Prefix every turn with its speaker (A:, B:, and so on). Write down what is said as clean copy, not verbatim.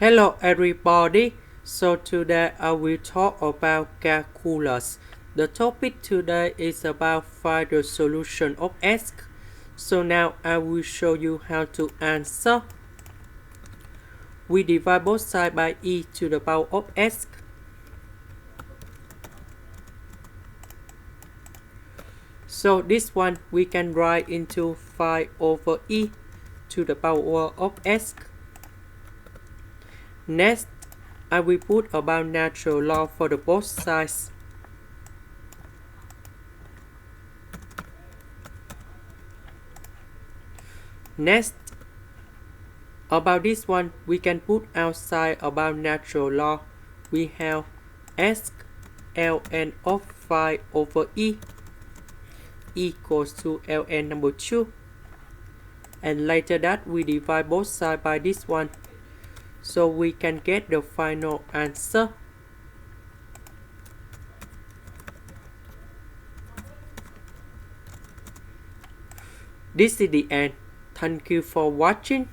A: Hello everybody, so today I will talk about calculus. The topic today is about find the solution of x. So now I will show you how to answer. We divide both sides by e to the power of x. So this one we can write into 5 over e to the power of x. Next, I will put about natural log for the both sides. Next, about this one, we can put outside about natural log. We have s ln of 5 over e equals to ln number 2. And later that, we divide both sides by this one. So we can get the final answer. This is the end. Thank you for watching.